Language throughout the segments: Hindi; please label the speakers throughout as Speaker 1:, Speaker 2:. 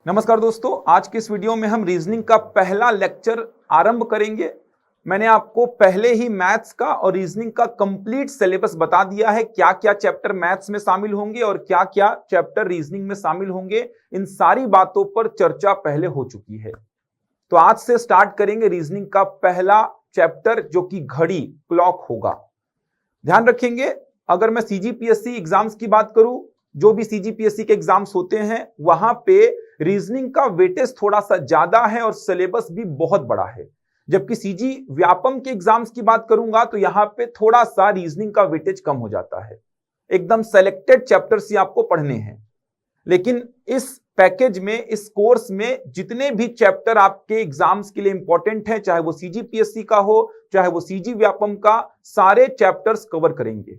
Speaker 1: नमस्कार दोस्तों, आज के इस वीडियो में हम रीजनिंग का पहला लेक्चर आरंभ करेंगे। मैंने आपको पहले ही मैथ्स का और रीजनिंग का कंप्लीट सिलेबस बता दिया है, क्या क्या चैप्टर मैथ्स में शामिल होंगे और क्या क्या चैप्टर रीजनिंग में शामिल होंगे। इन सारी बातों पर चर्चा पहले हो चुकी है। तो आज से स्टार्ट करेंगे रीजनिंग का पहला चैप्टर, जो कि घड़ी क्लॉक होगा। ध्यान रखेंगे, अगर मैं सीजीपीएससी एग्जाम्स की बात करूं, जो भी सीजीपीएससी के एग्जाम्स होते हैं वहां पे रीजनिंग का वेटेज थोड़ा सा ज्यादा है और सिलेबस भी बहुत बड़ा है। जबकि सीजी व्यापम के एग्जाम्स की बात करूंगा तो यहां पे थोड़ा सा रीजनिंग का वेटेज कम हो जाता है। एकदम सेलेक्टेड चैप्टर्स ही आपको पढ़ने हैं। लेकिन इस पैकेज में, इस कोर्स में जितने भी चैप्टर आपके एग्जाम्स के लिए इंपॉर्टेंट है, चाहे वो सीजीपीएससी का हो चाहे वो सीजी व्यापम का, सारे चैप्टर्स कवर करेंगे।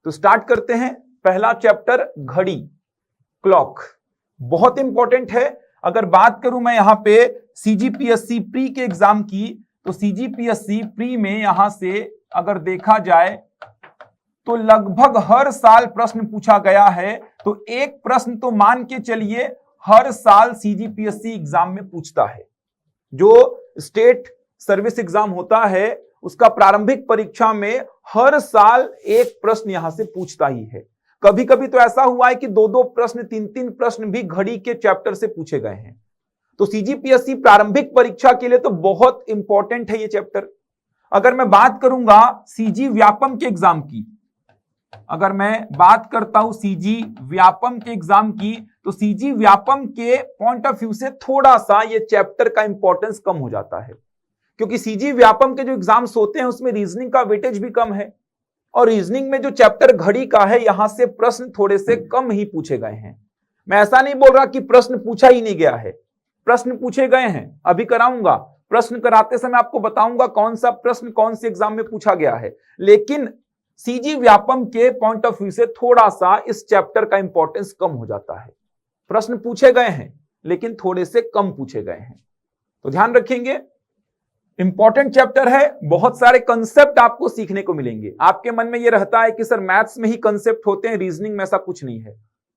Speaker 1: तो स्टार्ट करते हैं। पहला चैप्टर घड़ी क्लॉक बहुत इंपॉर्टेंट है। अगर बात करूं मैं यहां पे सीजीपीएससी प्री के एग्जाम की, तो सीजीपीएससी प्री में यहां से अगर देखा जाए तो लगभग हर साल प्रश्न पूछा गया है। तो एक प्रश्न तो मान के चलिए हर साल सीजीपीएससी एग्जाम में पूछता है। जो स्टेट सर्विस एग्जाम होता है उसका प्रारंभिक परीक्षा में हर साल एक प्रश्न यहां से पूछता ही है। कभी कभी तो ऐसा हुआ है कि दो दो प्रश्न, तीन तीन प्रश्न भी घड़ी के चैप्टर से पूछे गए हैं। तो सीजीपीएससी प्रारंभिक परीक्षा के लिए तो बहुत इंपॉर्टेंट है ये चैप्टर। अगर मैं बात करूंगा सीजी व्यापम के एग्जाम की, अगर मैं बात करता हूं सीजी व्यापम के एग्जाम की, तो सीजी व्यापम के पॉइंट ऑफ व्यू से थोड़ा सा ये चैप्टर का इंपॉर्टेंस कम हो जाता है, क्योंकि सीजी व्यापम के जो एग्जाम्स होते हैं उसमें रीजनिंग का वेटेज भी कम है और रीजनिंग में जो चैप्टर घड़ी का है यहां से प्रश्न थोड़े से कम ही पूछे गए हैं। मैं ऐसा नहीं बोल रहा कि प्रश्न पूछा ही नहीं गया है, प्रश्न पूछे गए हैं। अभी कराऊंगा, प्रश्न कराते समय आपको बताऊंगा कौन सा प्रश्न कौन से एग्जाम में पूछा गया है। लेकिन सीजी व्यापम के पॉइंट ऑफ व्यू से थोड़ा सा इस चैप्टर का इंपॉर्टेंस कम हो जाता है। प्रश्न पूछे गए हैं लेकिन थोड़े से कम पूछे गए हैं, तो ध्यान रखेंगे। इंपॉर्टेंट चैप्टर है, बहुत सारे कंसेप्ट आपको सीखने को मिलेंगे। आपके मन में यह रहता है कि सर मैथ्स में ही कंसेप्ट होते हैं, रीजनिंग में ऐसा कुछ नहीं है।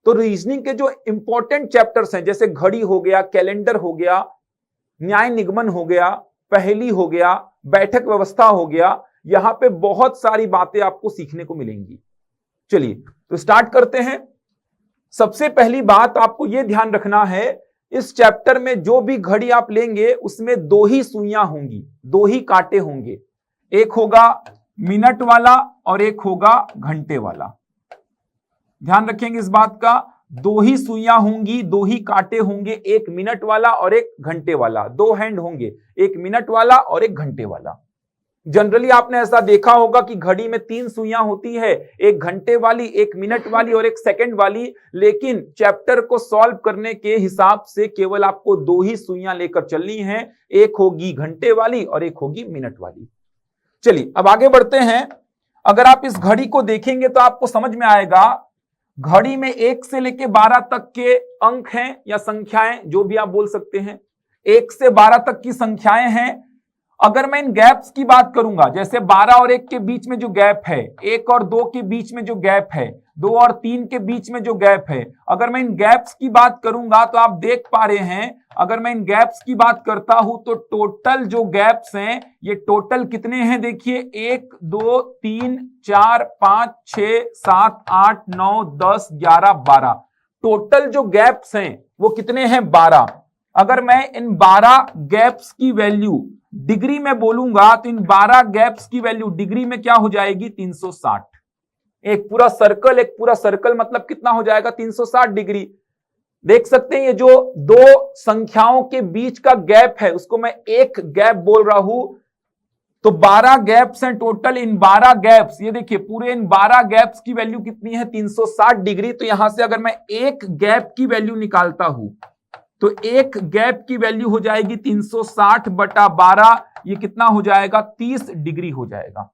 Speaker 1: तो रीजनिंग के जो इंपॉर्टेंट चैप्टर्स हैं, जैसे घड़ी हो गया, कैलेंडर हो गया, न्याय निगमन हो गया, पहेली हो गया, बैठक व्यवस्था हो गया, यहां पे बहुत सारी बातें आपको सीखने को मिलेंगी। चलिए तो स्टार्ट करते हैं। सबसे पहली बात आपको यह ध्यान रखना है, इस चैप्टर में जो भी घड़ी आप लेंगे उसमें दो ही सुइयां होंगी, दो ही कांटे होंगे। एक होगा मिनट वाला और एक होगा घंटे वाला। ध्यान रखेंगे इस बात का, दो ही सुइयां होंगी, दो ही कांटे होंगे, एक मिनट वाला और एक घंटे वाला। दो हैंड होंगे, एक मिनट वाला और एक घंटे वाला। जनरली आपने ऐसा देखा होगा कि घड़ी में तीन सुइयां होती है, एक घंटे वाली, एक मिनट वाली और एक सेकंड वाली। लेकिन चैप्टर को सॉल्व करने के हिसाब से केवल आपको दो ही सुइयां लेकर चलनी है, एक होगी घंटे वाली और एक होगी मिनट वाली। चलिए अब आगे बढ़ते हैं। अगर आप इस घड़ी को देखेंगे तो आपको समझ में आएगा, घड़ी में 1 से लेकर 12 तक के अंक हैं या संख्याएं, जो भी आप बोल सकते हैं। 1 से 12 तक की संख्याएं हैं। अगर मैं इन गैप्स की बात करूंगा, जैसे 12 और 1 के बीच में जो गैप है, 1 और 2 के बीच में जो गैप है, 2 और 3 के बीच में जो गैप है, अगर मैं इन गैप्स की बात करूंगा तो आप देख पा रहे हैं, अगर मैं इन गैप्स की बात करता हूं तो टोटल जो गैप्स हैं ये टोटल कितने हैं, देखिए 1 2 3 4 5 6 7 8 9 10 11 12। टोटल जो गैप्स हैं वो कितने हैं, 12। अगर मैं इन 12 गैप्स की वैल्यू डिग्री में बोलूंगा तो इन 12 गैप्स की वैल्यू डिग्री में क्या हो जाएगी, 360। एक पूरा सर्कल मतलब कितना हो जाएगा, 360 डिग्री। देख सकते हैं ये जो दो संख्याओं के बीच का गैप है उसको मैं एक गैप बोल रहा हूं। तो 12 गैप्स हैं टोटल। इन 12 गैप्स, ये देखिए पूरे इन 12 गैप्स की वैल्यू कितनी है, 360 डिग्री। तो यहां से अगर मैं एक गैप की वैल्यू निकालता हूं तो एक गैप की वैल्यू हो जाएगी 360 बटा 12, ये कितना हो जाएगा, 30 डिग्री हो जाएगा।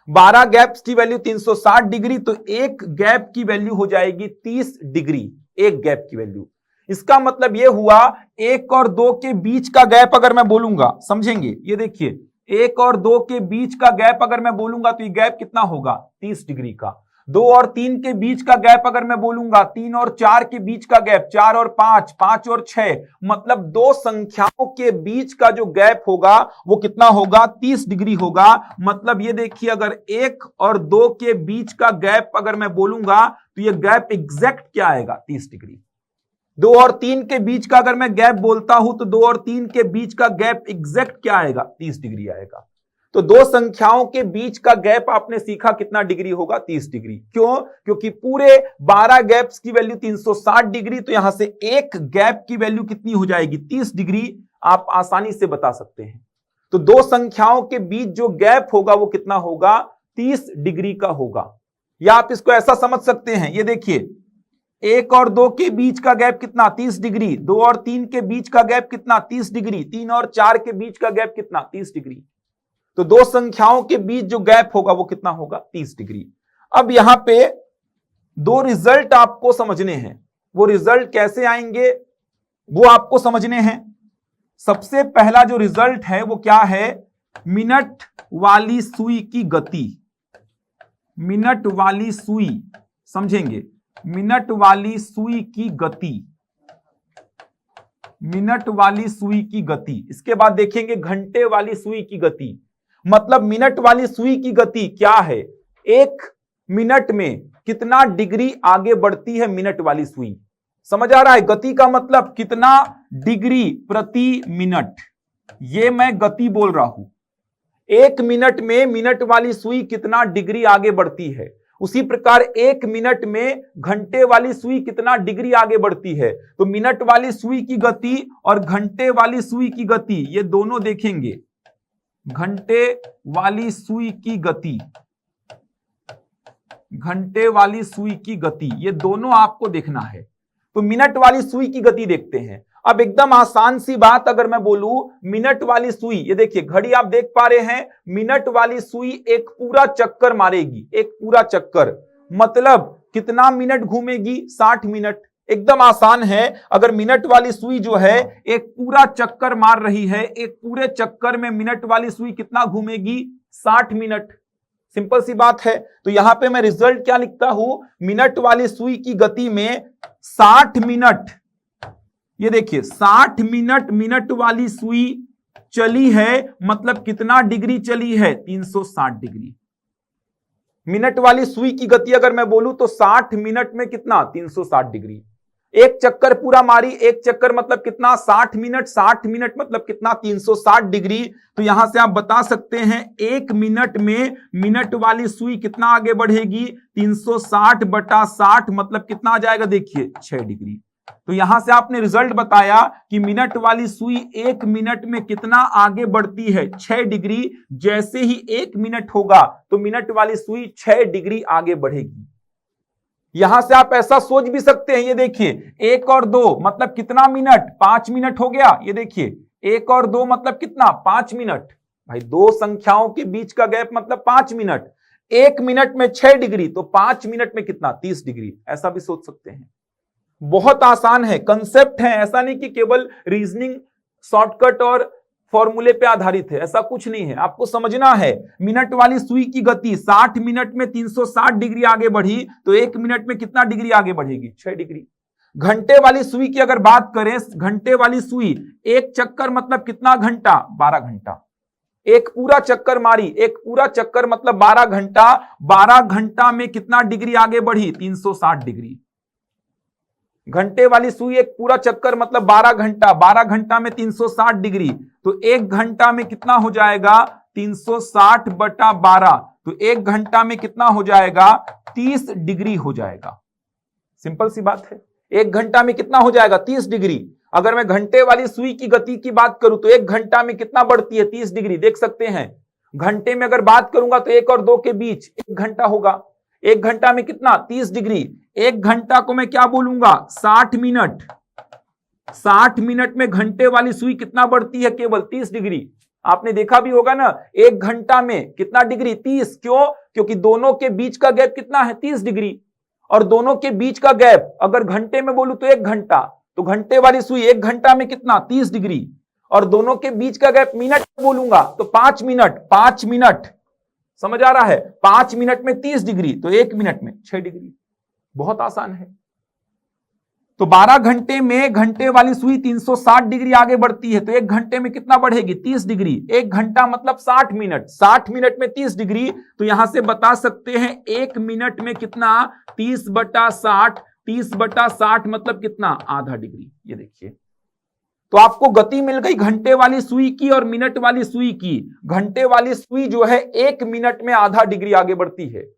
Speaker 1: 12 गैप्स की वैल्यू 360 डिग्री, तो एक गैप की वैल्यू हो जाएगी 30 डिग्री, एक गैप की वैल्यू। इसका मतलब यह हुआ 1 और 2 के बीच का गैप अगर मैं बोलूंगा, समझेंगे, ये देखिए 1 और 2 के बीच का गैप अगर मैं बोलूंगा तो ये गैप कितना होगा, 30 डिग्री का। 2 और 3 के बीच का गैप अगर मैं बोलूंगा, 3 और 4 के बीच का गैप, 4 और 5, 5 और 6, मतलब दो संख्याओं के बीच का जो गैप होगा वो कितना होगा, 30 डिग्री होगा। मतलब ये देखिए, अगर 1 और 2 के बीच का गैप अगर मैं बोलूंगा तो ये गैप एग्जैक्ट क्या आएगा, 30 डिग्री। 2 और 3 के बीच का अगर मैं गैप बोलता हूं तो 2 और 3 के बीच का गैप एग्जैक्ट क्या आएगा, 30 डिग्री आएगा। तो दो संख्याओं के बीच का गैप आपने सीखा कितना डिग्री होगा, 30 डिग्री। क्यों? क्योंकि पूरे 12 गैप्स की वैल्यू 360 डिग्री, तो यहां से एक गैप की वैल्यू कितनी हो जाएगी, 30 डिग्री। आप आसानी से बता सकते हैं। तो दो संख्याओं के बीच जो गैप होगा वो कितना होगा, 30 डिग्री का होगा। या आप इसको ऐसा समझ सकते हैं, ये देखिए, 1 और 2 के बीच का गैप कितना, 30 डिग्री। 2 और 3 के बीच का गैप कितना, 30 डिग्री। 3 और 4 के बीच का गैप कितना, 30 डिग्री। तो दो संख्याओं के बीच जो गैप होगा वो कितना होगा, 30 डिग्री। अब यहां पे दो रिजल्ट आपको समझने हैं। वो रिजल्ट कैसे आएंगे वो आपको समझने हैं। सबसे पहला जो रिजल्ट है वो क्या है, मिनट वाली सुई की गति। मिनट वाली सुई, समझेंगे, मिनट वाली सुई की गति, मिनट वाली सुई की गति। इसके बाद देखेंगे घंटे वाली सुई की गति। मतलब मिनट वाली सुई की गति क्या है, 1 मिनट में कितना डिग्री आगे बढ़ती है मिनट वाली सुई। समझ आ रहा है, गति का मतलब कितना डिग्री प्रति मिनट, ये मैं गति बोल रहा हूं। 1 मिनट में मिनट वाली सुई कितना डिग्री आगे बढ़ती है। उसी प्रकार 1 मिनट में घंटे वाली सुई कितना डिग्री आगे बढ़ती है। तो मिनट वाली सुई की गति और घंटे वाली सुई की गति, ये दोनों देखेंगे। घंटे वाली सुई की गति, घंटे वाली सुई की गति, ये दोनों आपको देखना है। तो मिनट वाली सुई की गति देखते हैं। अब एकदम आसान सी बात अगर मैं बोलूं, मिनट वाली सुई, ये देखिए घड़ी आप देख पा रहे हैं, मिनट वाली सुई एक पूरा चक्कर मारेगी, एक पूरा चक्कर, मतलब कितना मिनट घूमेगी, 60 मिनट। एकदम आसान है। अगर मिनट वाली सुई जो है एक पूरा चक्कर मार रही है, एक पूरे चक्कर में मिनट वाली सुई कितना घूमेगी, 60 मिनट। सिंपल सी बात है। तो यहां पे मैं रिजल्ट क्या लिखता हूं, मिनट वाली सुई की गति में 60 मिनट, ये देखिए 60 मिनट मिनट वाली सुई चली है, मतलब कितना डिग्री चली है, 360 डिग्री। मिनट वाली सुई की गति अगर मैं बोलूं तो 60 मिनट में कितना, 360 डिग्री। एक चक्कर पूरा मारी, एक चक्कर मतलब कितना, 60 मिनट, 60 मिनट मतलब कितना, 360 डिग्री। तो यहां से आप बता सकते हैं 1 मिनट में मिनट वाली सुई कितना आगे बढ़ेगी, 360 बटा 60 मतलब कितना आ जाएगा, देखिए 6 डिग्री। तो यहां से आपने रिजल्ट बताया कि मिनट वाली सुई 1 मिनट में कितना आगे बढ़ती है, 6 डिग्री। जैसे ही 1 मिनट होगा तो मिनट वाली सुई 6 डिग्री आगे बढ़ेगी। यहां से आप ऐसा सोच भी सकते हैं, ये देखिए 1 और 2 मतलब कितना मिनट, 5 मिनट हो गया। ये देखिए 1 और 2 मतलब कितना, 5 मिनट। भाई दो संख्याओं के बीच का गैप मतलब 5 मिनट। 1 मिनट में 6 डिग्री, तो 5 मिनट में कितना, 30 डिग्री। ऐसा भी सोच सकते हैं। बहुत आसान है, कंसेप्ट है। ऐसा नहीं कि केवल रीजनिंग शॉर्टकट और फॉर्मूले पे आधारित है, ऐसा कुछ नहीं है। आपको समझना है, मिनट वाली सुई की गति 60 मिनट में 360 डिग्री आगे बढ़ी, तो 1 मिनट में कितना डिग्री आगे बढ़ेगी, 6 डिग्री। घंटे वाली सुई की अगर बात करें, घंटे वाली सुई एक चक्कर मतलब कितना घंटा, 12 घंटा। एक पूरा चक्कर मारी, एक पूरा चक्कर मतलब 12 घंटा। 12 घंटा में कितना डिग्री आगे बढ़ी, 360 डिग्री। घंटे वाली सुई एक पूरा चक्कर मतलब 12 घंटा, 12 घंटा में 360 डिग्री। तो 1 घंटा में कितना हो जाएगा, 360 बटा 12, तो 1 घंटा में कितना हो जाएगा, 30 डिग्री हो जाएगा। सिंपल सी बात है। 1 घंटा में कितना हो जाएगा, 30 डिग्री। अगर मैं घंटे वाली सुई की गति की बात करूं तो 1 घंटा में कितना बढ़ती है, 30 डिग्री। देख सकते हैं, घंटे में अगर बात करूंगा तो 1 और 2 के बीच 1 घंटा होगा। 1 घंटा में कितना, 30 डिग्री। 1 घंटा को मैं क्या बोलूंगा, 60 मिनट। 60 मिनट में घंटे वाली सुई कितना बढ़ती है, केवल 30 डिग्री। आपने देखा भी होगा ना, 1 घंटा में कितना डिग्री, 30। क्यों? क्योंकि दोनों के बीच का गैप कितना है, 30 डिग्री। और दोनों के बीच का गैप अगर घंटे में बोलूं तो 1 घंटा, तो घंटे वाली सुई 1 घंटा में कितना, 30 डिग्री। और दोनों के बीच का गैप मिनट में बोलूंगा तो 5 मिनट, 5 मिनट समझ आ रहा है? 5 मिनट में 30 डिग्री तो 1 मिनट में 6 डिग्री। बहुत आसान है। तो 12 घंटे में घंटे वाली सुई 360 डिग्री आगे बढ़ती है, तो 1 घंटे में कितना बढ़ेगी? 30 डिग्री। 1 घंटा मतलब 60 मिनट, 60 मिनट में 30 डिग्री, तो यहां से बता सकते हैं 1 मिनट में कितना? 30/60, 30/60 मतलब कितना? आधा डिग्री। ये देखिए, तो आपको गति मिल गई घंटे वाली सुई की और मिनट वाली सुई की। घंटे वाली सुई जो है 1 मिनट में आधा डिग्री आगे बढ़ती है।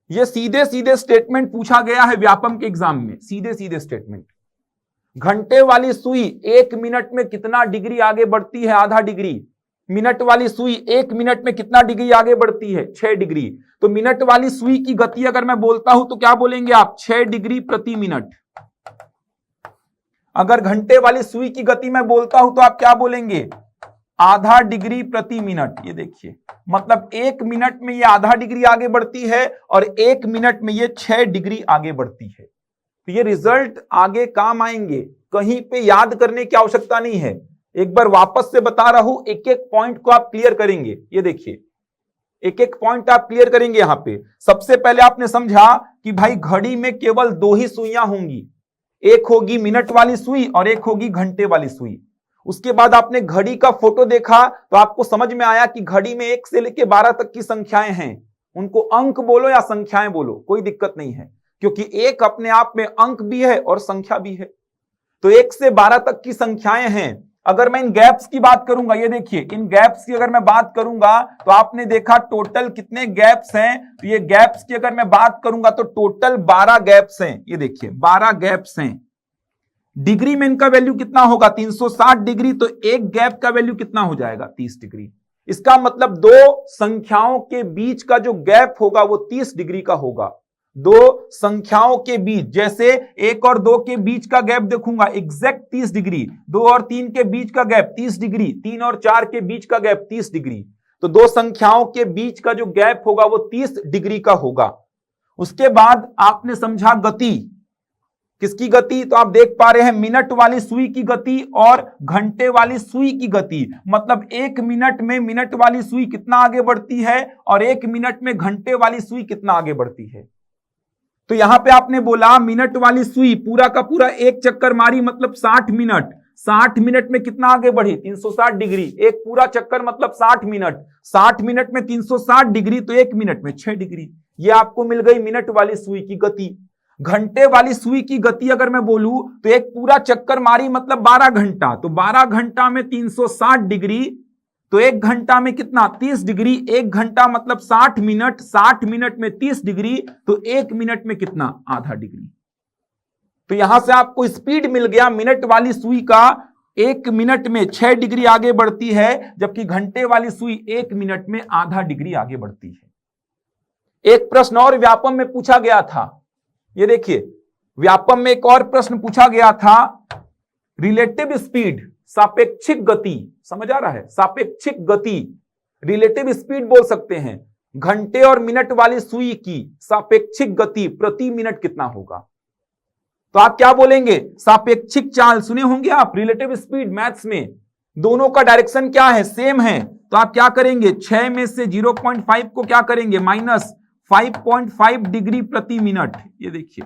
Speaker 1: ये सीधे सीधे स्टेटमेंट पूछा गया है व्यापम के एग्जाम में, सीधे सीधे स्टेटमेंट। घंटे वाली सुई 1 मिनट में कितना डिग्री आगे बढ़ती है? आधा डिग्री। मिनट वाली सुई 1 मिनट में कितना डिग्री आगे बढ़ती है? 6 डिग्री। तो मिनट वाली सुई की गति अगर मैं बोलता हूं तो क्या बोलेंगे आप? 6 डिग्री प्रति मिनट। अगर घंटे वाली सुई की गति मैं बोलता हूं तो आप क्या बोलेंगे? आधा डिग्री प्रति मिनट। ये देखिए, मतलब 1 मिनट में ये आधा डिग्री आगे बढ़ती है और 1 मिनट में ये 6 डिग्री आगे बढ़ती है। तो ये रिजल्ट आगे काम आएंगे, कहीं पे याद करने की आवश्यकता नहीं है। एक बार वापस से बता रहा हूं, एक एक पॉइंट को आप क्लियर करेंगे। ये देखिए, एक एक पॉइंट आप क्लियर करेंगे। यहां पे सबसे पहले आपने समझा कि भाई घड़ी में केवल 2 ही सुइयां होंगी, एक होगी मिनट वाली सुई और एक होगी घंटे वाली सुई। उसके बाद आपने घड़ी का फोटो देखा तो आपको समझ में आया कि घड़ी में 1 से लेकर 12 तक की संख्याएं हैं। उनको अंक बोलो या संख्याएं बोलो, कोई दिक्कत नहीं है, क्योंकि एक अपने आप में अंक भी है और संख्या भी है। तो 1 से 12 तक की संख्याएं हैं। अगर मैं इन गैप्स की बात करूंगा, ये देखिए, इन गैप्स की अगर मैं बात करूंगा तो आपने देखा टोटल कितने गैप्स हैं। तो ये गैप्स की अगर मैं बात करूंगा तो टोटल 12 गैप्स हैं। ये देखिए 12 गैप्स हैं। डिग्री में इनका वैल्यू कितना होगा? 360 डिग्री। तो एक गैप का वैल्यू कितना हो जाएगा? 30 डिग्री। इसका मतलब 2 संख्याओं के बीच का जो गैप होगा वो 30 डिग्री का होगा। 2 संख्याओं के बीच, जैसे 1 और 2 के बीच का गैप देखूंगा एग्जैक्ट 30 डिग्री, 2 और 3 के बीच का गैप 30 डिग्री, 3 और 4 के बीच का गैप 30 डिग्री। तो 2 संख्याओं के बीच का जो गैप होगा वो 30 डिग्री का होगा। उसके बाद आपने समझा गति, किसकी गति? तो आप देख पा रहे हैं मिनट वाली सुई की गति और घंटे वाली सुई की गति। मतलब 1 मिनट में मिनट वाली सुई कितना आगे बढ़ती है और 1 मिनट में घंटे वाली सुई कितना आगे बढ़ती है। तो यहां पे आपने बोला मिनट वाली सुई पूरा का पूरा 1 चक्कर मारी, मतलब 60 मिनट। 60 मिनट में कितना आगे बढ़ी? 360 डिग्री। एक पूरा चक्कर मतलब 60 मिनट। 60 मिनट में 360 डिग्री, तो 1 मिनट में 6 डिग्री। ये आपको मिल गई मिनट वाली सुई की गति। घंटे वाली सुई की गति अगर मैं बोलूं तो एक पूरा चक्कर मारी मतलब 12 घंटा। तो 12 घंटा में 360 डिग्री, तो 1 घंटा में कितना? 30 डिग्री। 1 घंटा मतलब 60 मिनट, 60 मिनट में 30 डिग्री, तो 1 मिनट में कितना? आधा डिग्री। तो यहां से आपको स्पीड मिल गया मिनट वाली सुई का 1 मिनट में 6 डिग्री आगे बढ़ती है, जबकि घंटे वाली सुई 1 मिनट में आधा डिग्री आगे बढ़ती है। एक प्रश्न और व्यापम में पूछा गया था। ये देखिए, व्यापम में एक और प्रश्न पूछा गया था, रिलेटिव स्पीड, सापेक्षिक गति। समझ आ रहा है? सापेक्षिक गति, रिलेटिव स्पीड बोल सकते हैं। घंटे और मिनट वाली सुई की सापेक्षिक गति प्रति मिनट कितना होगा? तो आप क्या बोलेंगे? सापेक्षिक चाल सुने होंगे आप, रिलेटिव स्पीड मैथ्स में। दोनों का डायरेक्शन क्या है? सेम है। तो आप क्या करेंगे? 6 में से 0.5 को क्या करेंगे? माइनस 5.5 डिग्री प्रति मिनट। ये देखिए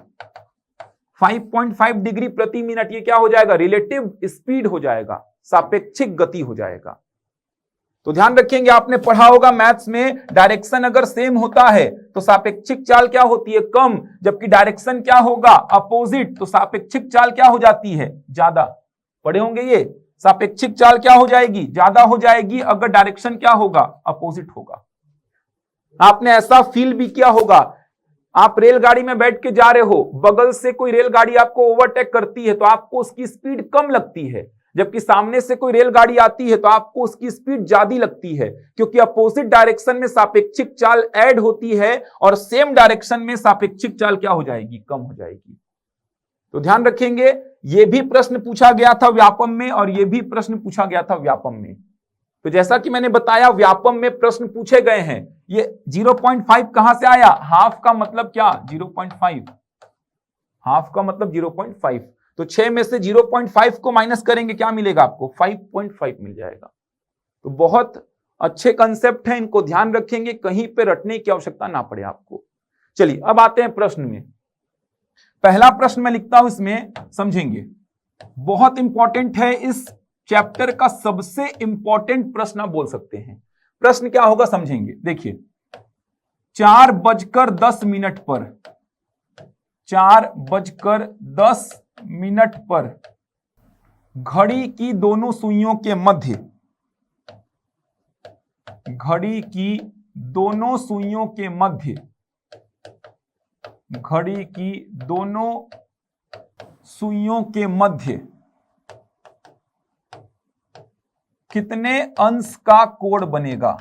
Speaker 1: 5.5 डिग्री प्रति मिनट, ये क्या हो जाएगा? रिलेटिव स्पीड हो जाएगा, सापेक्षिक गति हो जाएगा। तो ध्यान रखेंगे, आपने पढ़ा होगा मैथ्स में, डायरेक्शन अगर सेम होता है तो सापेक्षिक चाल क्या होती है? कम। जबकि डायरेक्शन क्या होगा? अपोजिट, तो सापेक्षिक चाल क्या हो जाती है? ज्यादा। पढ़े होंगे ये, सापेक्षिक चाल क्या हो जाएगी? ज्यादा हो जाएगी अगर डायरेक्शन क्या होगा? अपोजिट होगा। आपने ऐसा फील भी किया होगा, आप रेलगाड़ी में बैठ के जा रहे हो, बगल से कोई रेलगाड़ी आपको ओवरटेक करती है तो आपको उसकी स्पीड कम लगती है, जबकि सामने से कोई रेलगाड़ी आती है तो आपको उसकी स्पीड ज्यादा लगती है, क्योंकि अपोजिट डायरेक्शन में सापेक्षिक चाल ऐड होती है और सेम डायरेक्शन में सापेक्षिक चाल क्या हो जाएगी? कम हो जाएगी। तो ध्यान रखेंगे, यह भी प्रश्न पूछा गया था व्यापम में और यह भी प्रश्न पूछा गया था व्यापम में। तो जैसा कि मैंने बताया, व्यापम में प्रश्न पूछे गए हैं। ये 0.5 कहां से आया? हाफ का मतलब क्या? 0.5। हाफ का मतलब 0.5। तो 6 में से 0.5 को माइनस करेंगे, क्या मिलेगा आपको? 5.5 मिल जाएगा। तो बहुत अच्छे कंसेप्ट हैं, इनको ध्यान रखेंगे, कहीं पे रटने की आवश्यकता ना पड़े आपको। चलिए अब आते हैं प्रश्न में। पहला प्रश्न मैं लिखता हूं, इसमें समझेंगे, बहुत इंपॉर्टेंट है, इस चैप्टर का सबसे इंपॉर्टेंट प्रश्न आप बोल सकते हैं। प्रश्न क्या होगा समझेंगे। देखिए 4:10 पर 4:10 पर घड़ी की दोनों सुइयों के मध्य, घड़ी की दोनों सुइयों के मध्य, घड़ी की दोनों सुइयों के मध्य कितने अंश का कोण बनेगा,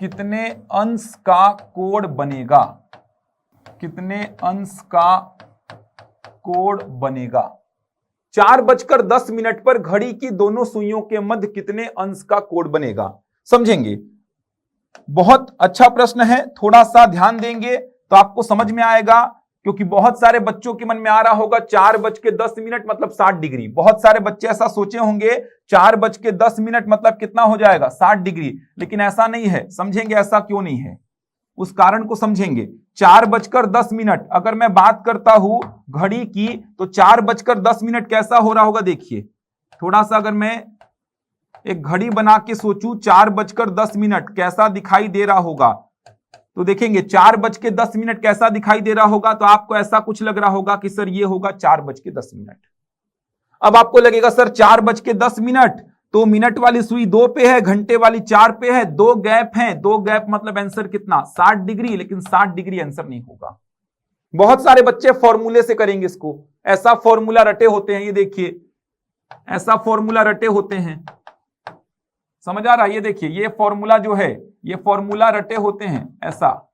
Speaker 1: कितने अंश का कोण बनेगा, कितने अंश का कोण बनेगा। 4:10 पर घड़ी की दोनों सुइयों के मध्य कितने अंश का कोण बनेगा, समझेंगे। बहुत अच्छा प्रश्न है, थोड़ा सा ध्यान देंगे तो आपको समझ में आएगा, क्योंकि बहुत सारे बच्चों के मन में आ रहा होगा 4:10 मतलब 60 डिग्री। बहुत सारे बच्चे ऐसा सोचे होंगे 4:10 मतलब कितना हो जाएगा, 60 डिग्री, लेकिन ऐसा नहीं है। समझेंगे ऐसा क्यों नहीं है, उस कारण को समझेंगे। 4:10 अगर मैं बात करता हूं घड़ी की, तो 4:10 कैसा हो रहा होगा। देखिए थोड़ा सा अगर मैं एक घड़ी बना के सोचूं 4:10 कैसा दिखाई दे रहा होगा, तो देखेंगे 4:10 कैसा दिखाई दे रहा होगा। तो आपको ऐसा कुछ लग रहा होगा कि सर ये होगा 4:10। अब आपको लगेगा सर 4:10 तो मिनट वाली सुई 2 पे है, घंटे वाली 4 पे है, 2 गैप है, 2 गैप मतलब आंसर कितना, 60 डिग्री। लेकिन 60 डिग्री आंसर नहीं होगा। बहुत सारे बच्चे फॉर्मूले से करेंगे इसको, ऐसा फॉर्मूला रटे होते हैं, ये देखिए ऐसा फॉर्मूला रटे होते हैं, समझ आ रहा है। ये देखिए ये फॉर्मूला जो है, ये फॉर्मूला रटे होते हैं, ऐसा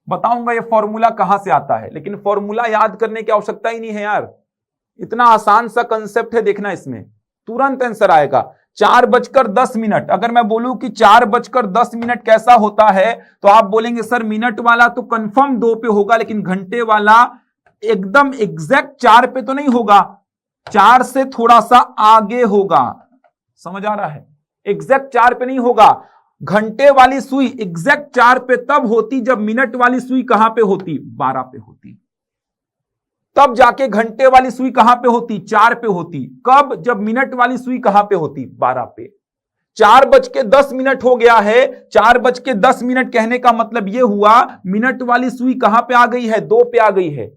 Speaker 1: बताऊंगा ये फॉर्मूला कहां से आता है, लेकिन फॉर्मूला याद करने की आवश्यकता ही नहीं है यार, इतना आसान सा कंसेप्ट है, देखना इसमें तुरंत आंसर आएगा। 4:10 अगर मैं बोलूं कि 4:10 कैसा होता है, तो आप बोलेंगे सर मिनट वाला तो कंफर्म 2 पे होगा, लेकिन घंटे वाला एकदम एग्जैक्ट 4 पे तो नहीं होगा, 4 से थोड़ा सा आगे होगा। समझ आ रहा है, एग्जैक्ट 4 पे नहीं होगा। घंटे वाली सुई एग्जैक्ट 4 पे तब होती जब मिनट वाली सुई कहां पे होती, 12 पे होती। तब जाके घंटे वाली सुई कहां पे होती, 4 पे होती। कब, जब मिनट वाली सुई कहां पे होती, 12 पे। 4:10 हो गया है, 4:10 कहने का मतलब यह हुआ मिनट वाली सुई कहां पे आ गई है, 2 पे आ गई है।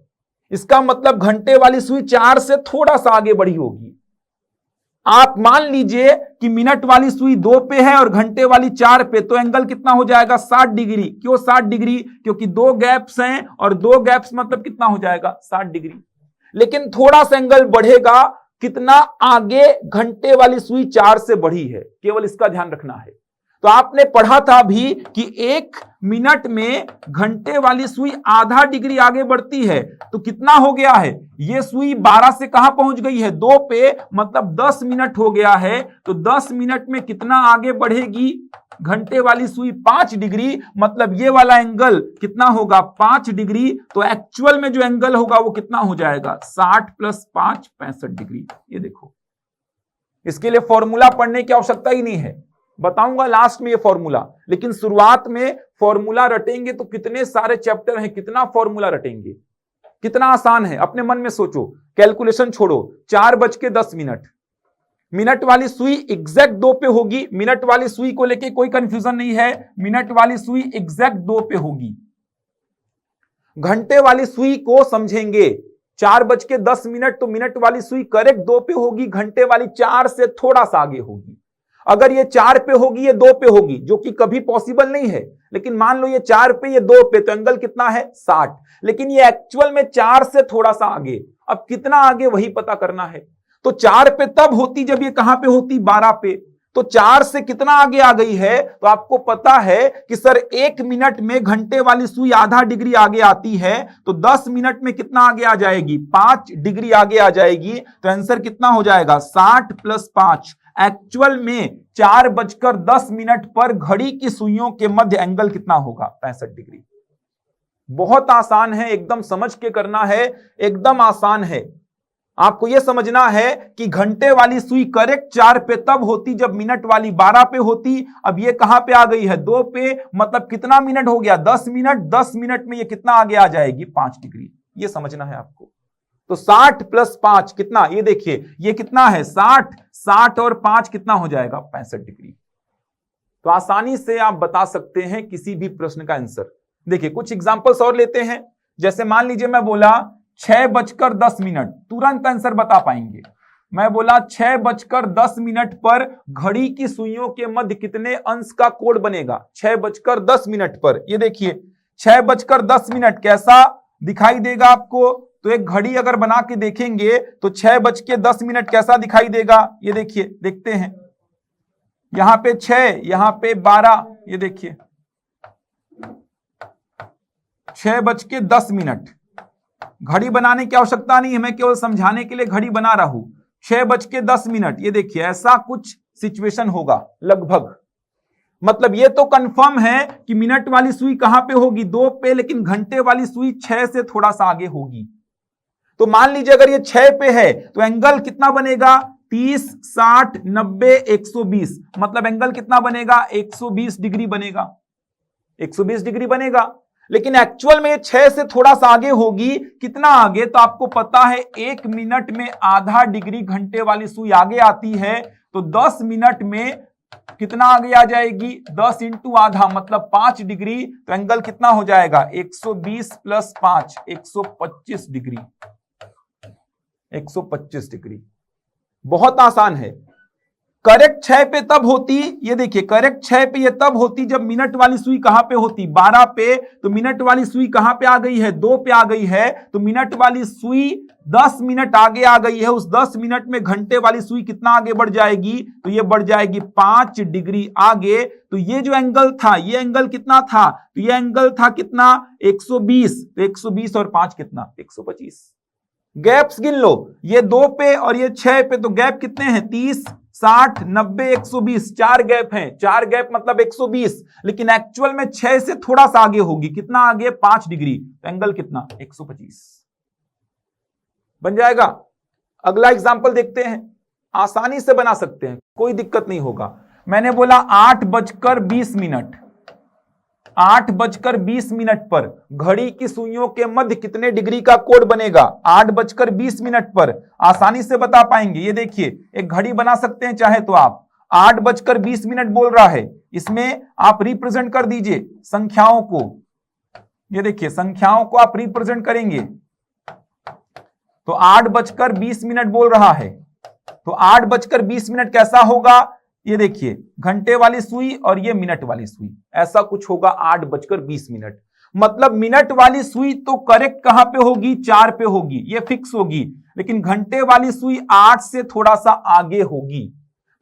Speaker 1: इसका मतलब घंटे वाली सुई 4 से थोड़ा सा आगे बढ़ी होगी। आप मान लीजिए कि मिनट वाली सुई 2 पे है और घंटे वाली 4 पे, तो एंगल कितना हो जाएगा, 60 डिग्री। क्यों 60 डिग्री, क्योंकि 2 गैप्स हैं और 2 गैप्स मतलब कितना हो जाएगा, 60 डिग्री। लेकिन थोड़ा सा एंगल बढ़ेगा, कितना आगे, घंटे वाली सुई 4 से बढ़ी है, केवल इसका ध्यान रखना है। तो आपने पढ़ा था भी कि 1 मिनट में घंटे वाली सुई आधा डिग्री आगे बढ़ती है, तो कितना हो गया है, ये सुई 12 से कहां पहुंच गई है, 2 पे, मतलब 10 मिनट हो गया है। तो 10 मिनट में कितना आगे बढ़ेगी घंटे वाली सुई, 5 डिग्री, मतलब ये वाला एंगल कितना होगा, 5 डिग्री। तो एक्चुअल में जो एंगल होगा वो कितना हो जाएगा, 60 + 5 65 डिग्री। ये देखो, इसके लिए फॉर्मूला पढ़ने की आवश्यकता ही नहीं है, बताऊंगा लास्ट में ये फॉर्मूला। लेकिन शुरुआत में फॉर्मूला रटेंगे तो कितने सारे चैप्टर हैं, कितना फॉर्मूला रटेंगे, कितना आसान है। अपने मन में सोचो, कैलकुलेशन छोड़ो। 4:10 मिनट वाली सुई एग्जैक्ट 2 पे होगी, मिनट वाली सुई को लेके कोई कंफ्यूजन नहीं है, मिनट वाली सुई एग्जैक्ट 2 पे होगी। घंटे वाली सुई को समझेंगे, 4:10 तो मिनट वाली सुई करेक्ट 2 पे होगी, घंटे वाली 4 से थोड़ा सा आगे होगी। अगर ये 4 पे होगी, ये 2 पे होगी, जो कि कभी पॉसिबल नहीं है, लेकिन मान लो ये 4 पे, ये 2 पे, तो एंगल कितना है, 60। लेकिन ये एक्चुअल में 4 से थोड़ा सा आगे। अब कितना आगे वही पता करना है। तो 4 पे तब होती जब ये कहां पे होती, 12 पे। तो 4 से कितना आगे आ गई है, तो आपको पता है कि सर 1 मिनट में घंटे वाली सुई आधा डिग्री आगे आती है, तो 10 मिनट में कितना आगे आ जाएगी, 5 डिग्री आगे आ जाएगी। तो आंसर कितना हो जाएगा, 60 + 5। एक्चुअल में 4:10 पर घड़ी की सुइयों के मध्य एंगल कितना होगा, 65 डिग्री। बहुत आसान है, एकदम समझ के करना है, एकदम आसान है। आपको यह समझना है कि घंटे वाली सुई करेक्ट 4 पे तब होती जब मिनट वाली 12 पे होती। अब ये कहां पे आ गई है 2 पे, मतलब कितना मिनट हो गया 10 मिनट। 10 मिनट में ये कितना आगे आ जाएगी 5 डिग्री। ये समझना है आपको। तो 60 + 5 कितना, ये देखिए ये कितना है 60, 60 और 5 कितना हो जाएगा 65 डिग्री। तो आसानी से आप बता सकते हैं किसी भी प्रश्न का आंसर। देखिए कुछ एग्जांपल्स और लेते हैं। जैसे मान लीजिए मैं बोला 6:10, तुरंत आंसर बता पाएंगे। मैं बोला 6:10 पर घड़ी की सुइयों के मध्य कितने अंश का कोण बनेगा। 6:10 पर, ये देखिए 6:10 कैसा दिखाई देगा आपको। तो एक घड़ी अगर बना के देखेंगे तो 6:10 कैसा दिखाई देगा। ये देखिए, देखते हैं, यहां पे 6, यहां पे 12, ये देखिए 6:10। घड़ी बनाने की आवश्यकता नहीं है, मैं केवल समझाने के लिए घड़ी बना रहा हूं। 6:10, ये देखिए ऐसा कुछ सिचुएशन होगा लगभग। मतलब ये तो कंफर्म है कि मिनट वाली सुई कहां पे होगी 2 पे, लेकिन घंटे वाली सुई 6 से थोड़ा सा आगे होगी। तो मान लीजिए अगर ये 6 पे है तो एंगल कितना बनेगा 30, 60, 90, 120। मतलब एंगल कितना बनेगा 120 डिग्री बनेगा, 120 डिग्री बनेगा। लेकिन एक्चुअल में 6 से थोड़ा सा आगे होगी। कितना आगे, तो आपको पता है 1 मिनट में आधा डिग्री घंटे वाली सुई आगे आती है। तो 10 मिनट में कितना आगे आ जाएगी 10 × आधा, मतलब 5 डिग्री। तो एंगल कितना हो जाएगा 120 + 5, 125 डिग्री, 125 डिग्री। बहुत आसान है। करेक्ट 6 पे तब होती, ये देखिए करेक्ट 6 पे ये तब होती जब मिनट वाली सुई कहां पे होती 12 पे। तो मिनट वाली सुई कहां पे आ गई है 2 पे आ गई है। तो मिनट वाली सुई 10 मिनट आगे आ गई है। उस 10 मिनट में घंटे वाली सुई कितना आगे बढ़ जाएगी, तो ये बढ़ जाएगी 5 डिग्री आगे। तो ये जो एंगल था, ये एंगल कितना था, तो ये एंगल था कितना 120। तो 120 और 5 कितना 125। गैप्स गिन लो, ये 2 पे और ये 6 पे, तो गैप कितने हैं 30, 60, 90, 120। 4 गैप हैं, 4 गैप मतलब 120। लेकिन एक्चुअल में 6 से थोड़ा सा आगे होगी। कितना आगे 5 डिग्री। तो एंगल कितना 125 बन जाएगा। अगला एग्जांपल देखते हैं, आसानी से बना सकते हैं, कोई दिक्कत नहीं होगा। मैंने बोला 8:20, 8:20 पर घड़ी की सुइयों के मध्य कितने डिग्री का कोण बनेगा 8:20 पर। आसानी से बता पाएंगे। ये देखिए एक घड़ी बना सकते हैं चाहे तो आप। 8:20 बोल रहा है, इसमें आप रिप्रेजेंट कर दीजिए संख्याओं को। ये देखिए संख्याओं को आप रिप्रेजेंट करेंगे। तो 8:20 बोल रहा है, तो 8:20 कैसा होगा, ये देखिए घंटे वाली सुई और ये मिनट वाली सुई, ऐसा कुछ होगा 8:20। मतलब मिनट वाली सुई तो करेक्ट कहां पे होगी 4 पे होगी, ये फिक्स होगी। लेकिन घंटे वाली सुई 8 से थोड़ा सा आगे होगी।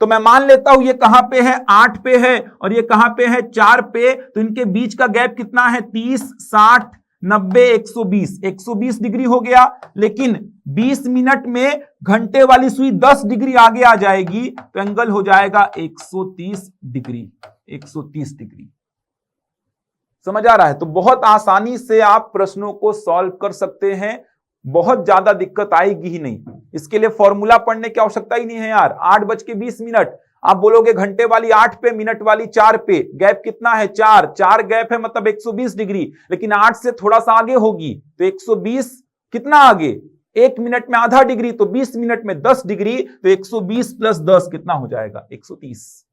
Speaker 1: तो मैं मान लेता हूं ये कहां पे है 8 पे है और ये कहां पे है 4 पे। तो इनके बीच का गैप कितना है 30, 60, 90, 120, 120 डिग्री हो गया। लेकिन 20 मिनट में घंटे वाली सुई 10 डिग्री आगे आ जाएगी। तो एंगल हो जाएगा 130 डिग्री, 130 डिग्री। समझ आ रहा है। तो बहुत आसानी से आप प्रश्नों को सॉल्व कर सकते हैं, बहुत ज्यादा दिक्कत आएगी ही नहीं। इसके लिए फॉर्मूला पढ़ने की आवश्यकता ही नहीं है यार। 8:20 आप बोलोगे घंटे वाली 8 पे, मिनट वाली 4 पे, गैप कितना है 4, 4 गैप है मतलब 120 डिग्री। लेकिन 8 से थोड़ा सा आगे होगी तो 120 कितना आगे, 1 मिनट में आधा डिग्री, तो 20 मिनट में 10 डिग्री। तो 120 + 10 कितना हो जाएगा 130।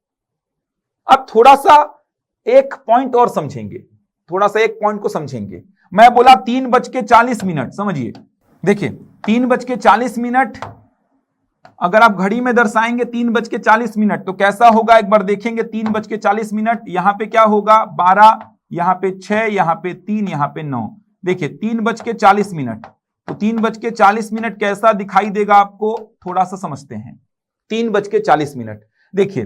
Speaker 1: अब थोड़ा सा एक पॉइंट और समझेंगे, थोड़ा सा एक पॉइंट को समझेंगे। मैं बोला 3:40, समझिए। देखिए 3:40, अगर आप घड़ी में दर्शाएंगे 3:40 तो कैसा होगा एक बार देखेंगे। 3:40, यहां पे क्या होगा 12, यहां पे 6, यहां पे 3, यहां पे 9। देखिए 3:40, तो 3:40 कैसा दिखाई देगा आपको, थोड़ा सा समझते हैं। 3:40, देखिए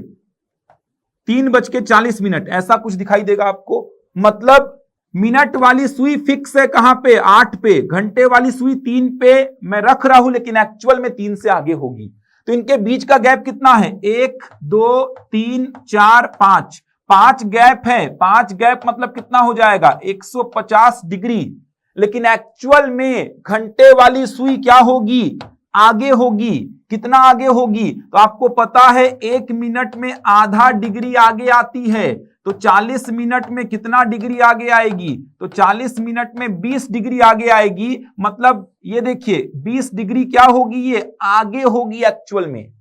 Speaker 1: 3:40 ऐसा कुछ दिखाई देगा आपको। मतलब मिनट वाली सुई फिक्स है कहां पे 8 पे, घंटे वाली सुई 3 पे मैं रख रहा हूं, लेकिन एक्चुअल में 3 से आगे होगी। तो इनके बीच का गैप कितना है 1, 2, 3, 4, 5, 5 गैप है। 5 गैप मतलब कितना हो जाएगा 150 डिग्री। लेकिन एक्चुअल में घंटे वाली सुई क्या होगी आगे होगी। कितना आगे होगी? तो आपको पता है 1 मिनट में आधा डिग्री आगे आती है, तो 40 मिनट में कितना डिग्री आगे आएगी? तो 40 मिनट में 20 डिग्री आगे आएगी। मतलब ये देखिए 20 डिग्री क्या होगी? ये आगे होगी एक्चुअल में।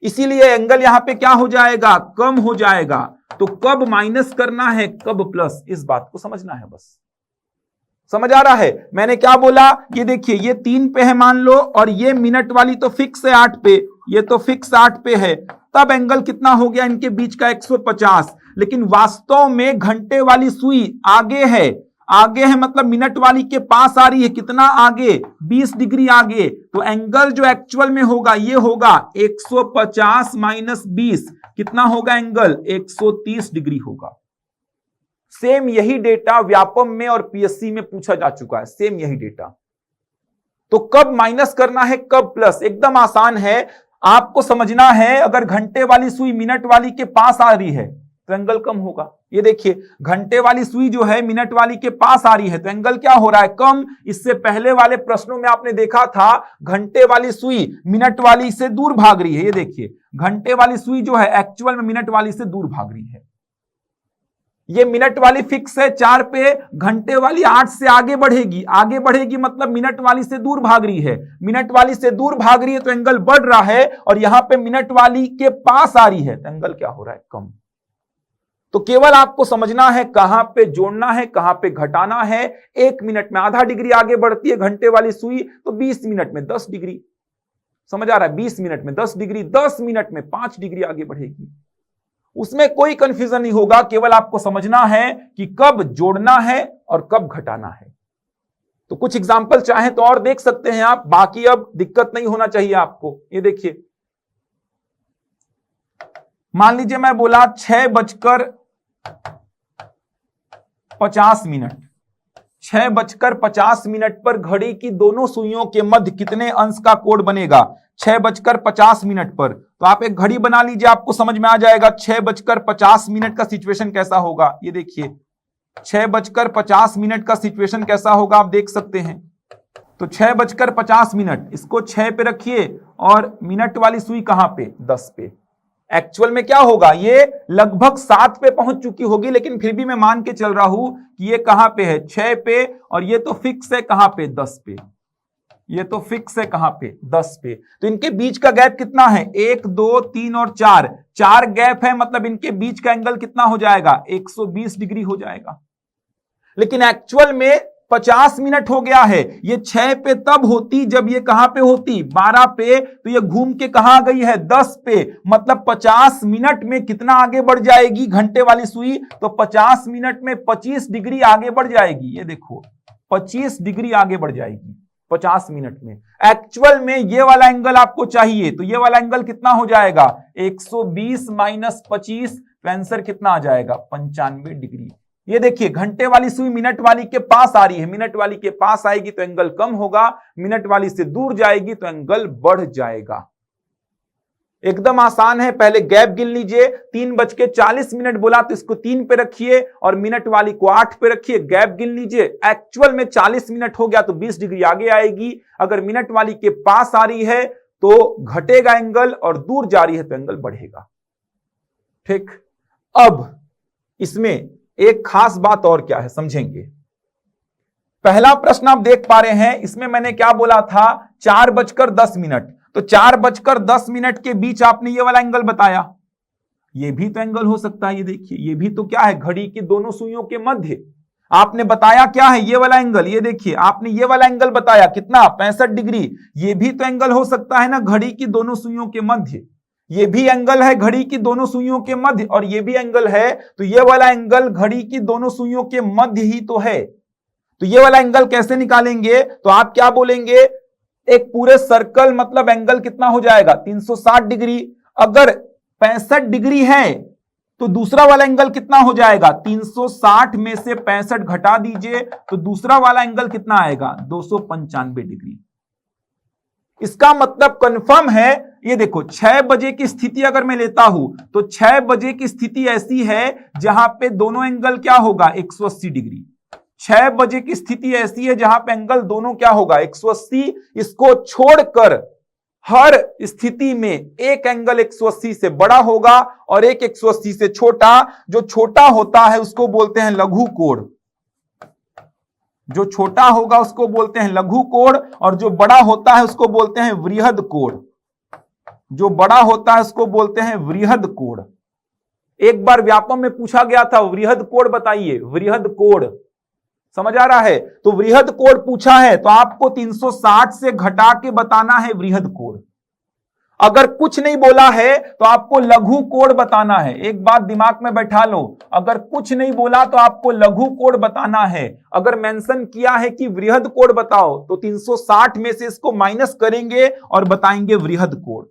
Speaker 1: इसीलिए एंगल यहां पे क्या हो जाएगा? कम हो जाएगा। तो कब माइनस करना है, कब प्लस, इस बात को समझना है बस। समझ आ रहा है? मैंने क्या बोला? ये देखिए ये 3 पे है मान लो, और ये मिनट वाली तो फिक्स है 8 पे, ये तो फिक्स 8 पे है। तब एंगल कितना हो गया इनके बीच का? 150। लेकिन वास्तव में घंटे वाली सुई आगे है, आगे है मतलब मिनट वाली के पास आ रही है। कितना आगे? 20 डिग्री आगे। तो एंगल जो एक्चुअल में होगा ये होगा 150 माइनस 20। कितना होगा एंगल? 130 डिग्री होगा। सेम यही डेटा व्यापम में और पीएससी में पूछा जा चुका है, सेम यही डेटा। तो कब माइनस करना है, कब प्लस? एकदम आसान है, आपको समझना है। अगर घंटे वाली सुई मिनट वाली के पास आ रही है तो एंगल कम होगा। ये देखिए घंटे वाली सुई जो है मिनट वाली के पास आ रही है, तो एंगल क्या हो रहा है? कम। इससे पहले वाले प्रश्नों में आपने देखा था घंटे वाली सुई मिनट वाली से दूर भाग रही है। ये देखिए घंटे वाली सुई जो है एक्चुअल में मिनट वाली से दूर भाग रही है। ये मिनट वाली फिक्स है 4 पे, घंटे वाली 8 से आगे बढ़ेगी। आगे बढ़ेगी मतलब मिनट वाली से दूर भाग रही है। मिनट वाली से दूर भाग रही है तो एंगल बढ़ रहा है, और यहां पे मिनट वाली के पास आ रही है तो एंगल क्या हो रहा है? कम। तो केवल आपको समझना है कहां पे जोड़ना है, कहां पे घटाना है। 1 मिनट में आधा डिग्री आगे बढ़ती है घंटे वाली सुई, तो 20 मिनट में 10 डिग्री। समझ आ रहा है? 20 मिनट में 10 डिग्री, 10 मिनट में 5 डिग्री आगे बढ़ेगी। उसमें कोई कंफ्यूजन नहीं होगा, केवल आपको समझना है कि कब जोड़ना है और कब घटाना है। तो कुछ एग्जाम्पल चाहे तो और देख सकते हैं आप, बाकी अब दिक्कत नहीं होना चाहिए आपको। ये देखिए मान लीजिए मैं बोला 6:50, 6:50 पर घड़ी की दोनों सुइयों के मध्य कितने अंश का कोण बनेगा? 6:50 पर। तो आप एक घड़ी बना लीजिए, आपको समझ में आ जाएगा 6:50 का सिचुएशन कैसा होगा। ये देखिए 6:50 का सिचुएशन कैसा होगा, आप देख सकते हैं। तो 6:50, इसको 6 पे रखिए, और मिनट वाली सुई कहां पे? 10 पे। एक्चुअल में क्या होगा? ये लगभग 7 पे पहुंच चुकी होगी, लेकिन फिर भी मैं मान के चल रहा हूं कि ये कहां पे है? 6 पे, और ये तो फिक्स है कहां पे? 10 पे। ये तो फिक्स है कहां पे? 10 पे। तो इनके बीच का गैप कितना है? 1, 2, 3 और 4, 4 गैप है, मतलब इनके बीच का एंगल कितना हो जाएगा? 120 डिग्री हो जाएगा। लेकिन एक्चुअल में 50 मिनट हो गया है। ये 6 पे तब होती जब ये कहां पे होती? 12 पे। तो ये घूम के कहां आ गई है? 10 पे। मतलब 50 मिनट में कितना आगे बढ़ जाएगी घंटे वाली सुई? तो 50 मिनट में 25 डिग्री आगे बढ़ जाएगी। ये देखो 25 डिग्री आगे बढ़ जाएगी 50 मिनट में। एक्चुअल में ये वाला एंगल आपको चाहिए, तो ये वाला एंगल कितना हो जाएगा? 120 माइनस 25, तो आंसर कितना आ जाएगा? 95 डिग्री। ये देखिए घंटे वाली सुई मिनट वाली के पास आ रही है, मिनट वाली के पास आएगी तो एंगल कम होगा, मिनट वाली से दूर जाएगी तो एंगल बढ़ जाएगा। एकदम आसान है। पहले गैप गिन लीजिए, 3:40 बोला तो इसको 3 पे रखिए, और मिनट वाली को 8 पे रखिए। गैप गिन लीजिए, एक्चुअल में 40 मिनट हो गया तो 20 डिग्री आगे आएगी। अगर मिनट वाली के पास आ रही है तो घटेगा एंगल, और दूर जा रही है तो एंगल बढ़ेगा। ठीक। अब इसमें एक खास बात और क्या है, समझेंगे। पहला प्रश्न आप देख पा रहे हैं, इसमें मैंने क्या बोला था? 4:10। तो 4:10 के बीच आपने ये वाला एंगल बताया। ये भी तो एंगल हो सकता है। ये देखिए ये भी तो क्या है? घड़ी की दोनों सुइयों के मध्य आपने बताया क्या है? ये वाला एंगल। ये देखिए आपने ये वाला एंगल बताया कितना? 65 डिग्री। ये भी तो एंगल हो सकता है ना, घड़ी की दोनों सुइयों के मध्य। ये भी एंगल है घड़ी की दोनों सुइयों के मध्य, और ये भी एंगल है। तो ये वाला एंगल घड़ी की दोनों सुइयों के मध्य ही तो है। तो ये वाला एंगल कैसे निकालेंगे? तो आप क्या बोलेंगे? एक पूरे सर्कल मतलब एंगल कितना हो जाएगा? 360 डिग्री। अगर 65 डिग्री है तो दूसरा वाला एंगल कितना हो जाएगा? 360 में से 65 घटा दीजिए तो दूसरा वाला एंगल कितना आएगा? 295 डिग्री। इसका मतलब कंफर्म है। ये देखो 6 बजे की स्थिति अगर मैं लेता हूं तो 6 बजे की स्थिति ऐसी है जहां पे दोनों एंगल क्या होगा? 180 डिग्री। 6 बजे की स्थिति ऐसी है जहां पे एंगल दोनों क्या होगा? 180। इसको छोड़कर हर स्थिति में एक एंगल 180 से बड़ा होगा और एक 180 से छोटा। जो छोटा होता है उसको बोलते हैं लघु कोण, जो छोटा होगा उसको बोलते हैं लघु कोण, और जो बड़ा होता है उसको बोलते हैं वृहद कोण। जो बड़ा होता है उसको बोलते हैं वृहद कोण। एक बार व्यापम में पूछा गया था वृहद कोण बताइए, वृहद कोण, समझ आ रहा है? तो वृहद कोण पूछा है तो आपको 360 से घटा के बताना है वृहद कोण। अगर कुछ नहीं बोला है तो आपको लघु कोण बताना है। एक बात दिमाग में बैठा लो, अगर कुछ नहीं बोला तो आपको लघु कोण बताना है। अगर मेंशन किया है कि वृहद कोण बताओ तो 360 में से इसको माइनस करेंगे और बताएंगे वृहद कोण।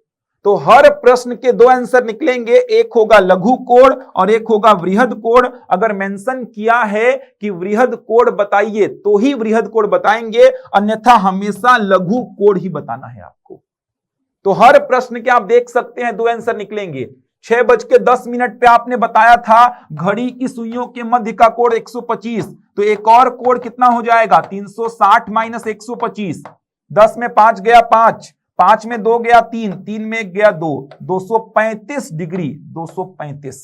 Speaker 1: तो हर प्रश्न के दो आंसर निकलेंगे, एक होगा लघु कोण और एक होगा वृहद कोण। अगर मेंशन किया है कि वृहद कोण बताइए तो ही वृहद कोण बताएंगे, अन्यथा हमेशा लघु कोण ही बताना है आपको। तो हर प्रश्न के आप देख सकते हैं दो आंसर निकलेंगे। 6:10 पे आपने बताया था घड़ी की सुइयों के मध्य का कोण 125, तो एक और कोण कितना हो जाएगा 360 माइनस 125। 10 में 5 गया 5, 5 में 2 गया 3, 3 में 1 गया 2, 235 डिग्री, 235।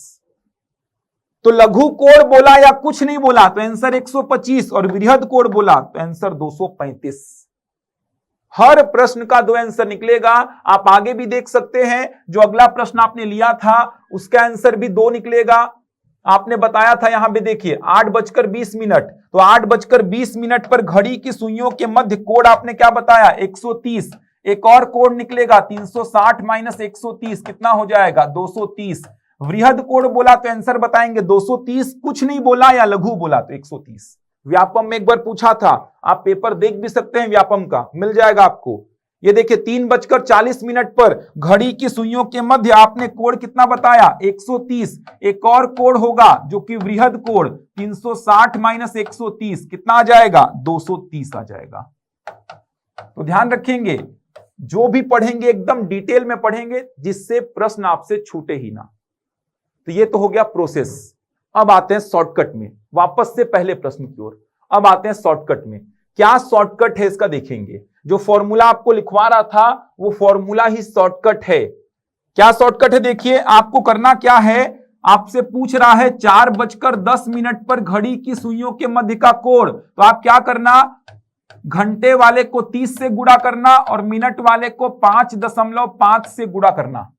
Speaker 1: तो लघु कोण बोला या कुछ नहीं बोला तो आंसर 125, और वृहद कोण बोला तो आंसर 235। हर प्रश्न का दो आंसर निकलेगा। आप आगे भी देख सकते हैं, जो अगला प्रश्न आपने लिया था उसका आंसर भी 2 निकलेगा। आपने बताया था यहां पे देखिए 8:20, तो 8:20 पर घड़ी की सुइयों के मध्य कोण आपने क्या बताया 130। एक और कोण निकलेगा 360 माइनस 130, कितना हो जाएगा 230। वृहद कोण बोला तो आंसर बताएंगे 230, कुछ नहीं बोला या लघु बोला तो 130। व्यापम में एक बार पूछा था, आप पेपर देख भी सकते हैं, व्यापम का मिल जाएगा आपको। ये देखिए 3:40 पर घड़ी की सुइयों के मध्य आपने कोण कितना बताया 130। एक और कोण होगा जो कि वृहद कोण 360 माइनस 130, कितना आ जाएगा 230 आ जाएगा। तो ध्यान रखेंगे, जो भी पढ़ेंगे एकदम डिटेल में पढ़ेंगे जिससे प्रश्न आपसे छूटे ही ना। तो ये तो हो गया प्रोसेस। अब आते हैं शॉर्टकट में, वापस से पहले प्रश्न की ओर। अब आते हैं शॉर्टकट में, क्या शॉर्टकट है इसका देखेंगे। जो फॉर्मूला आपको लिखवा रहा था वो फॉर्मूला ही शॉर्टकट है। क्या शॉर्टकट है देखिए, आपको करना क्या है, आपसे पूछ रहा है 4:10 पर घड़ी की सुइयों के मध्य का कोण, तो आप क्या करना, घंटे वाले को 30 से गुणा करना और मिनट वाले को 5.5 से गुणा करना।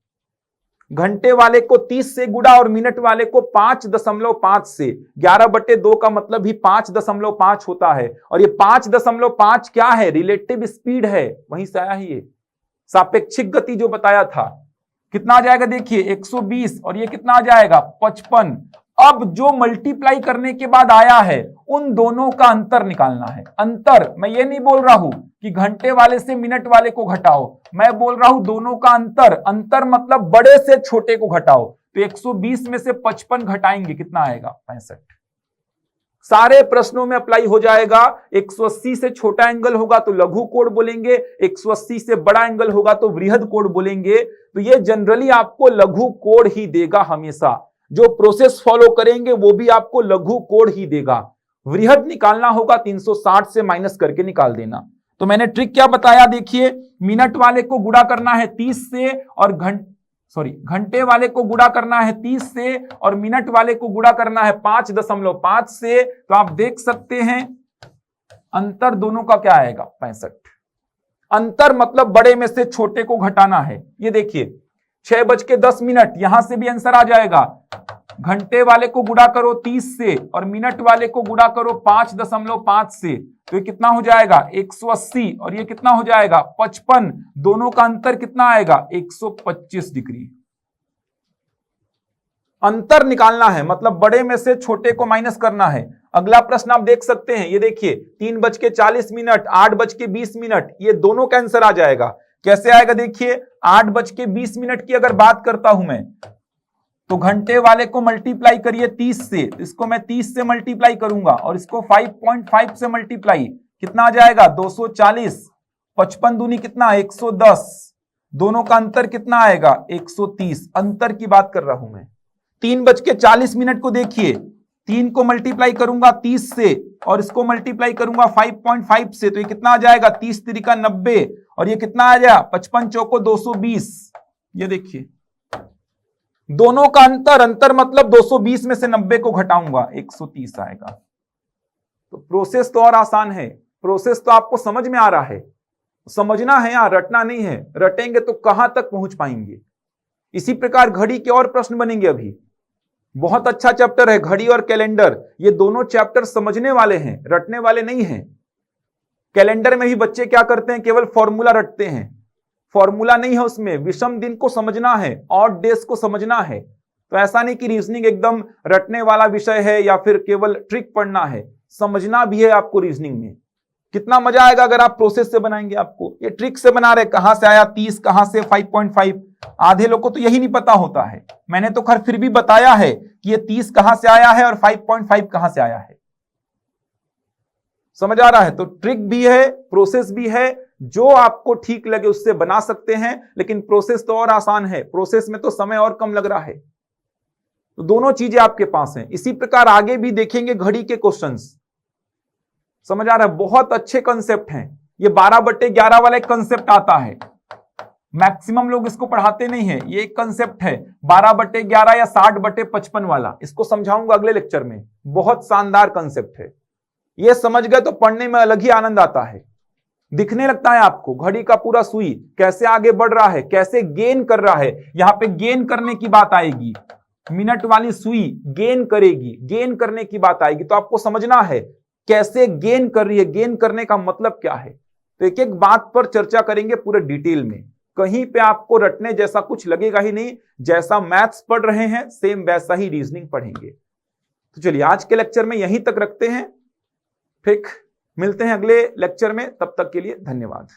Speaker 1: घंटे वाले को 30 से गुणा और मिनट वाले को 5.5 से। 11/2 का मतलब ही 5.5 होता है, और ये 5.5 क्या है, रिलेटिव स्पीड है, वहीं से आया ही ये सापेक्षिक गति जो बताया था। कितना आ जाएगा देखिए 120, और ये कितना आ जाएगा 55। अब जो मल्टीप्लाई करने के बाद आया है उन दोनों का अंतर निकालना है। अंतर, मैं ये नहीं बोल रहा हूं कि घंटे वाले से मिनट वाले को घटाओ, मैं बोल रहा हूं दोनों का अंतर। अंतर मतलब बड़े से छोटे को घटाओ। तो 120 में से 55 घटाएंगे, कितना आएगा 65। सारे प्रश्नों में अप्लाई हो जाएगा। 180 से छोटा एंगल होगा तो लघु कोण बोलेंगे, 180 से बड़ा एंगल होगा तो वृहद कोण बोलेंगे। तो ये जनरली आपको लघु कोण ही देगा हमेशा। जो प्रोसेस फॉलो करेंगे वो भी आपको लघु कोण ही देगा। वृहद निकालना होगा 360 से माइनस करके निकाल देना। तो मैंने ट्रिक क्या बताया देखिए, मिनट वाले को गुणा करना है 30 से और घंटे वाले को गुणा करना है 30 से और मिनट वाले को गुणा करना है 5.5 से। तो आप देख सकते हैं अंतर दोनों का क्या आएगा 65। अंतर मतलब बड़े में से छोटे को घटाना है। ये देखिए 6:10, यहां से भी आंसर आ जाएगा। घंटे वाले को गुणा करो 30 से और मिनट वाले को गुणा करो 5.5 से, तो ये कितना हो जाएगा 180, और ये कितना हो जाएगा 55। दोनों का अंतर कितना आएगा 125 डिग्री। अंतर निकालना है मतलब बड़े में से छोटे को माइनस करना है। अगला प्रश्न आप देख सकते हैं, ये देखिए 3:40, 8:20, ये दोनों का आंसर आ जाएगा। कैसे आएगा देखिए, 8:20 की अगर बात करता हूं मैं, तो घंटे वाले को मल्टीप्लाई करिए 30 से, इसको मैं 30 से मल्टीप्लाई करूंगा और इसको 5.5 से मल्टीप्लाई, कितना आ जाएगा 240। 55 दूनी कितना 110, दोनों का अंतर कितना आएगा 130। अंतर की बात कर रहा हूं मैं। 3:40 को देखिए, 3 को मल्टीप्लाई करूंगा 30 से और इसको मल्टीप्लाई करूंगा 5.5 से, तो ये कितना आ जाएगा 30 3 का 90, और ये कितना आ गया 55 चौको 220। ये देखिए दोनों का अंतर मतलब 220 में से 90 को घटाऊंगा 130 आएगा। तो प्रोसेस तो और आसान है, प्रोसेस तो आपको समझ में आ रहा है, समझना है यार, रटना नहीं है। रटेंगे तो कहां तक पहुंच पाएंगे। इसी प्रकार घड़ी के और प्रश्न बनेंगे। अभी बहुत अच्छा चैप्टर है घड़ी और कैलेंडर, ये दोनों चैप्टर समझने वाले हैं, रटने वाले नहीं हैं। कैलेंडर में भी बच्चे क्या करते हैं, केवल फॉर्मूला रटते हैं, फॉर्मूला नहीं है उसमें, विषम दिन को समझना है, ऑड डेज को समझना है। तो ऐसा नहीं कि रीजनिंग एकदम रटने वाला विषय है या फिर केवल ट्रिक पढ़ना है, समझना भी है आपको रीजनिंग में। कितना मजा आएगा अगर आप प्रोसेस से बनाएंगे। आपको ये ट्रिक से बना रहे, कहां से आया 30, कहां से 5.5, आधे लोग को तो यही नहीं पता होता है। मैंने तो खैर फिर भी बताया है कि ये 30 कहां से आया है और 5.5 कहां से आया है। समझ आ रहा है। तो ट्रिक भी है, प्रोसेस भी है, जो आपको ठीक लगे उससे बना सकते हैं, लेकिन प्रोसेस तो और आसान है, प्रोसेस में तो समय और कम लग रहा है। तो दोनों चीजें आपके पास हैं। इसी प्रकार आगे भी देखेंगे घड़ी के क्वेश्चंस। समझ आ रहा है, बहुत अच्छे कंसेप्ट हैं। ये 12/11 वाला एक कंसेप्ट आता है, मैक्सिमम लोग इसको पढ़ाते नहीं है। ये एक कंसेप्ट है 12/11 या 60/55 वाला, इसको समझाऊंगा अगले लेक्चर में। बहुत शानदार कंसेप्ट है, ये समझ गए तो पढ़ने में अलग ही आनंद आता है। दिखने लगता है आपको घड़ी का पूरा सुई कैसे आगे बढ़ रहा है, कैसे गेन कर रहा है। यहां पे गेन करने की बात आएगी, मिनट वाली सुई गेन करेगी, गेन करने की बात आएगी, तो आपको समझना है कैसे गेन कर रही है, गेन करने का मतलब क्या है। तो एक एक बात पर चर्चा करेंगे पूरे डिटेल में। कहीं पे आपको रटने जैसा कुछ लगेगा ही नहीं, जैसा मैथ्स पढ़ रहे हैं सेम वैसा ही रीजनिंग पढ़ेंगे। तो चलिए आज के लेक्चर में यहीं तक रखते हैं, ठीक, मिलते हैं अगले लेक्चर में, तब तक के लिए धन्यवाद।